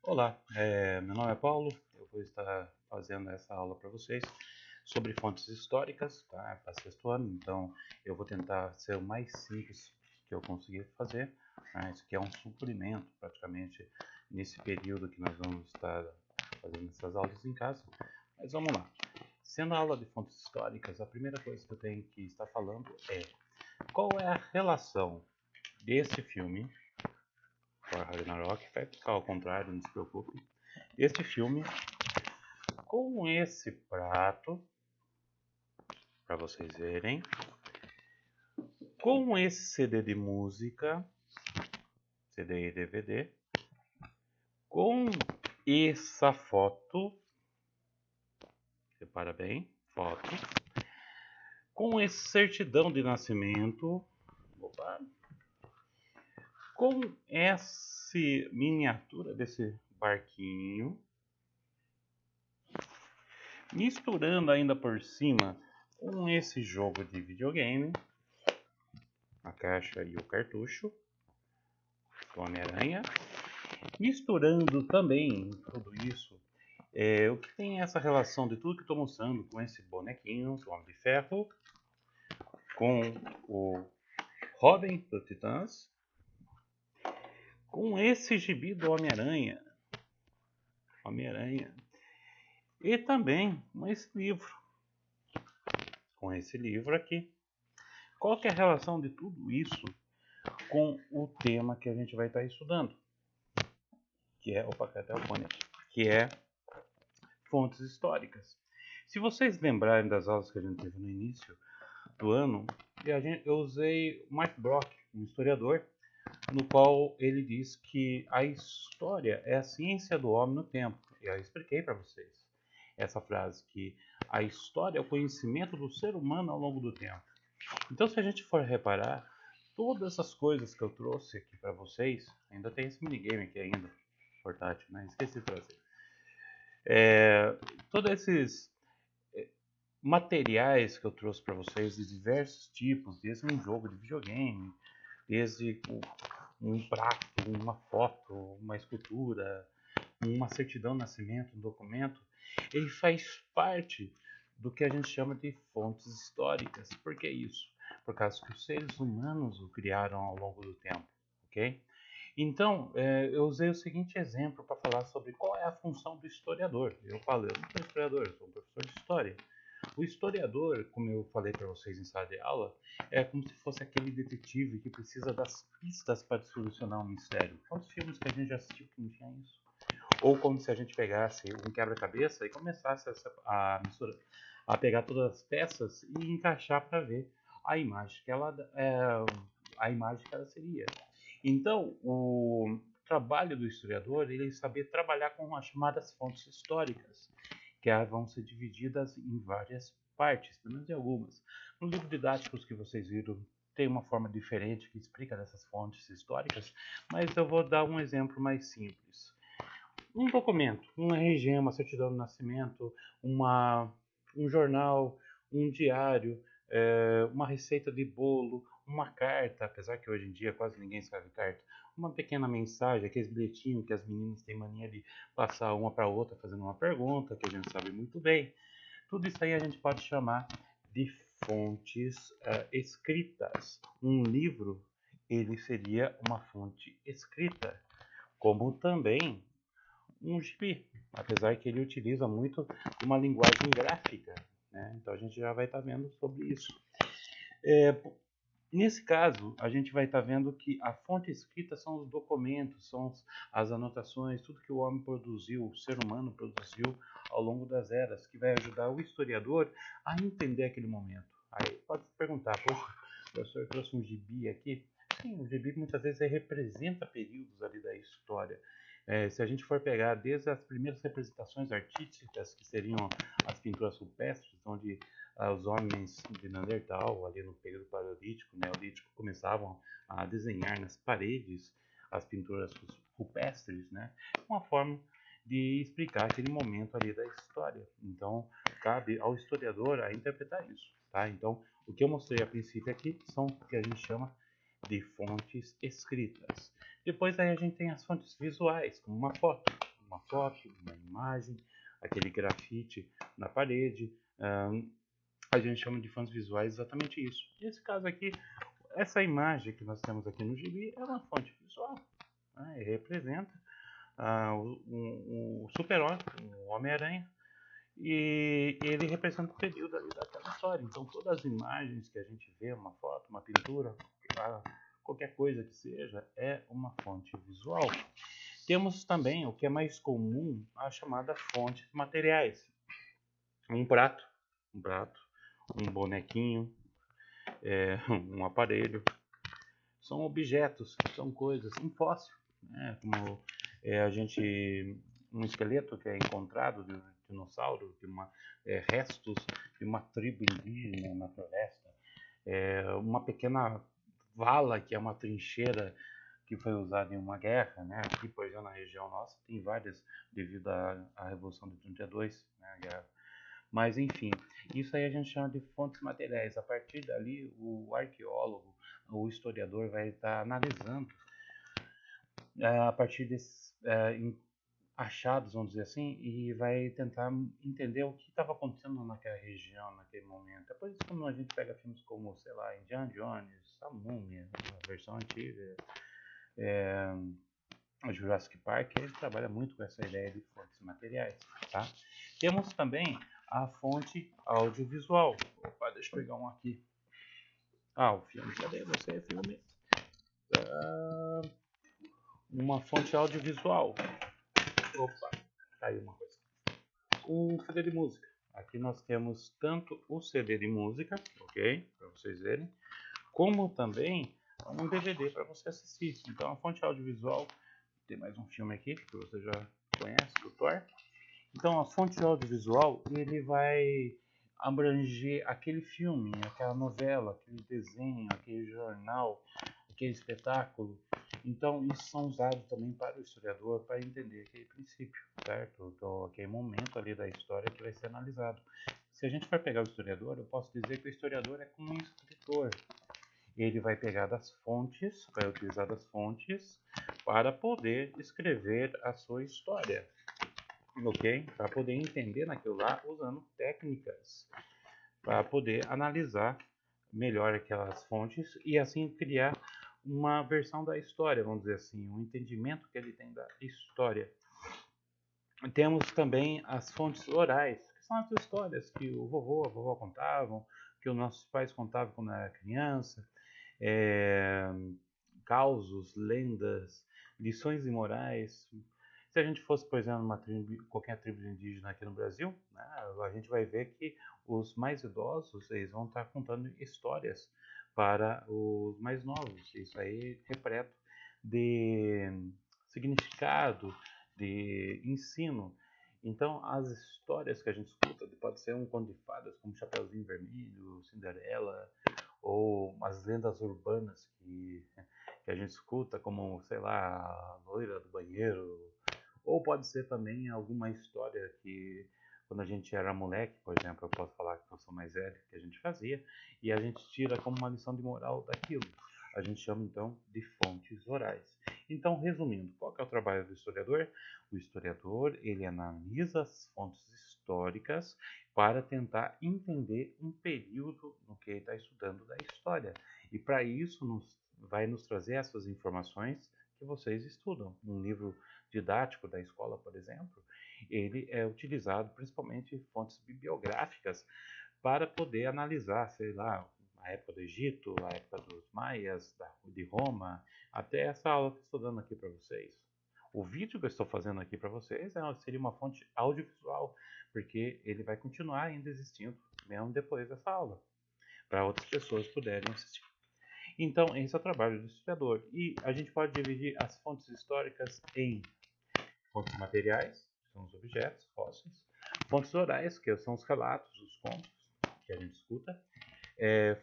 Olá, meu nome é Paulo. Eu vou estar fazendo essa aula para vocês sobre fontes históricas, tá? Para sexto ano, então eu vou tentar ser o mais simples que eu conseguir fazer. Tá? Isso aqui é um suplemento, praticamente, nesse período que nós vamos estar fazendo essas aulas em casa. Mas vamos lá. Sendo a aula de fontes históricas, a primeira coisa que eu tenho que estar falando é qual é a relação desse filme, Thor Ragnarok, vai ficar ao contrário, não se preocupe. Este filme com esse prato, para vocês verem, com esse CD de música, CD e DVD, com essa foto, repara bem, foto, com esse certidão de nascimento, opa, com essa miniatura desse barquinho, misturando ainda por cima com esse jogo de videogame, a caixa e o cartucho, do Homem-Aranha, misturando também tudo isso, o que tem essa relação de tudo que estou mostrando com esse bonequinho do Homem de Ferro, com o Robin do Titãs, com esse gibi do Homem-Aranha, e também com esse livro aqui. Qual que é a relação de tudo isso com o tema que a gente vai estar estudando? Que é, opa, até o fone aqui, que é fontes históricas. Se vocês lembrarem das aulas que a gente teve no início do ano, eu usei o Mike Brock, um historiador, no qual ele diz que a história é a ciência do homem no tempo. E eu expliquei para vocês essa frase, que a história é o conhecimento do ser humano ao longo do tempo. Então, se a gente for reparar, todas essas coisas que eu trouxe aqui para vocês, ainda tem esse minigame aqui ainda, portátil, né? Esqueci de trazer. Todos esses materiais que eu trouxe para vocês de diversos tipos, desde um jogo de videogame, desde um prato, uma foto, uma escultura, uma certidão de nascimento, um documento, ele faz parte do que a gente chama de fontes históricas. Por que isso? Por causa que os seres humanos o criaram ao longo do tempo, ok? Então, eu usei o seguinte exemplo para falar sobre qual é a função do historiador. Eu falei, eu não sou historiador, eu sou um professor de história. O historiador, como eu falei para vocês em sala de aula, é como se fosse aquele detetive que precisa das pistas para solucionar um mistério. Quantos filmes que a gente já assistiu que não tinha isso? Ou como se a gente pegasse um quebra-cabeça e começasse a pegar todas as peças e encaixar para ver a imagem que ela seria. Então, o trabalho do historiador é saber trabalhar com as chamadas fontes históricas, que vão ser divididas em várias partes, pelo menos em algumas. No livro didáticos que vocês viram, tem uma forma diferente que explica dessas fontes históricas, mas eu vou dar um exemplo mais simples. Um documento, uma RG, uma certidão de nascimento, um jornal, um diário, uma receita de bolo, uma carta, apesar que hoje em dia quase ninguém escreve carta, uma pequena mensagem, aqueles bilhetinhos que as meninas têm mania de passar uma para outra fazendo uma pergunta, que a gente sabe muito bem. Tudo isso aí a gente pode chamar de fontes escritas. Um livro, ele seria uma fonte escrita, como também um gibi, apesar que ele utiliza muito uma linguagem gráfica, né? Então a gente já vai estar vendo sobre isso. Nesse caso, a gente vai estar vendo que a fonte escrita são os documentos, são as anotações, tudo que o homem produziu, o ser humano produziu ao longo das eras, que vai ajudar o historiador a entender aquele momento. Aí pode se perguntar, poxa, o professor trouxe um gibi aqui? Sim, o gibi muitas vezes representa períodos ali da história. Se a gente for pegar desde as primeiras representações artísticas, que seriam as pinturas rupestres, onde os homens de Neandertal, ali no período paleolítico, neolítico, começavam a desenhar nas paredes as pinturas rupestres, né? Uma forma de explicar aquele momento ali da história. Então, cabe ao historiador a interpretar isso, tá? Então, o que eu mostrei a princípio aqui são o que a gente chama de fontes escritas. Depois aí a gente tem as fontes visuais, como uma foto. uma foto, uma imagem, aquele grafite na parede. A gente chama de fontes visuais exatamente isso. Nesse caso aqui, essa imagem que nós temos aqui no gibi é uma fonte visual, né? E representa o super-homem, o Homem-Aranha, e ele representa o período ali daquela história. Então todas as imagens que a gente vê, uma foto, uma pintura, qualquer coisa que seja, é uma fonte visual. Temos também o que é mais comum, a chamada fontes materiais. Um prato, um bonequinho, um aparelho. São objetos, são coisas, um fóssil, né? Como um esqueleto que é encontrado de um dinossauro, restos de uma tribo indígena na floresta, uma pequena vala que é uma trincheira que foi usada em uma guerra, né? Aqui, por exemplo, na região nossa tem várias devido à Revolução de 32, né? Mas enfim, isso aí a gente chama de fontes materiais. A partir dali, o arqueólogo, o historiador vai estar analisando a partir desses achados, vamos dizer assim, e vai tentar entender o que estava acontecendo naquela região, naquele momento. É por isso que quando a gente pega filmes como, sei lá, Indiana Jones, A Múmia, a versão antiga, o Jurassic Park, ele trabalha muito com essa ideia de fontes materiais, tá? Temos também a fonte audiovisual. Opa, deixa eu pegar um aqui. O filme, cadê você, filme? Uma fonte audiovisual. Opa, caiu uma coisa. Um CD de música. Aqui nós temos tanto o CD de música, ok? Para vocês verem, como também um DVD para você assistir. Então a fonte audiovisual, tem mais um filme aqui que você já conhece, do Thor. Então a fonte audiovisual, ele vai abranger aquele filme, aquela novela, aquele desenho, aquele jornal, aquele espetáculo. Então isso são usados também para o historiador para entender aquele princípio, certo? Então aquele momento ali da história que vai ser analisado. Se a gente for pegar o historiador, eu posso dizer que o historiador é como um escritor. Ele vai pegar das fontes, vai utilizar das fontes para poder escrever a sua história. Ok? Para poder entender naquilo lá usando técnicas, para poder analisar melhor aquelas fontes e assim criar uma versão da história, vamos dizer assim, um entendimento que ele tem da história. Temos também as fontes orais, que são as histórias que o vovô, a vovó contavam, que os nossos pais contavam quando era criança, causos, lendas, lições de morais. Se a gente fosse, por exemplo, qualquer tribo indígena aqui no Brasil, né, a gente vai ver que os mais idosos eles vão estar contando histórias para os mais novos. Isso aí é repleto de significado, de ensino. Então, as histórias que a gente escuta, pode ser um conto de fadas, como Chapeuzinho Vermelho, Cinderela, ou as lendas urbanas que a gente escuta, como, sei lá, a loira do banheiro, ou pode ser também alguma história que, quando a gente era moleque, por exemplo, eu posso falar que eu sou mais velho, que a gente fazia, e a gente tira como uma lição de moral daquilo. A gente chama, então, de fontes orais. Então, resumindo, qual que é o trabalho do historiador? O historiador, ele analisa as fontes históricas para tentar entender um período no que ele está estudando da história. E para isso, vai nos trazer essas informações que vocês estudam. Um livro didático da escola, por exemplo, ele é utilizado principalmente em fontes bibliográficas para poder analisar, sei lá, a época do Egito, a época dos maias, de Roma, até essa aula que eu estou dando aqui para vocês. O vídeo que eu estou fazendo aqui para vocês seria uma fonte audiovisual, porque ele vai continuar ainda existindo, mesmo depois dessa aula, para outras pessoas poderem assistir. Então, esse é o trabalho do historiador. E a gente pode dividir as fontes históricas em fontes materiais, que são os objetos, fósseis, fontes orais, que são os relatos, os contos que a gente escuta,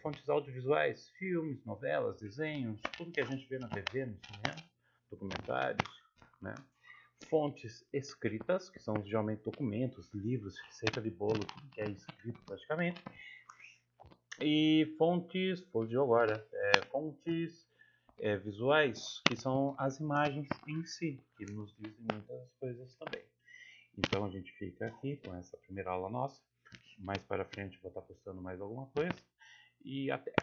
fontes audiovisuais, filmes, novelas, desenhos, tudo que a gente vê na TV, no cinema, documentários, né? Fontes escritas, que são geralmente documentos, livros, receita de bolo, tudo que é escrito praticamente. E fontes visuais, que são as imagens em si, que nos dizem muitas coisas também. Então a gente fica aqui com essa primeira aula nossa. Mais para frente vou estar postando mais alguma coisa. E até!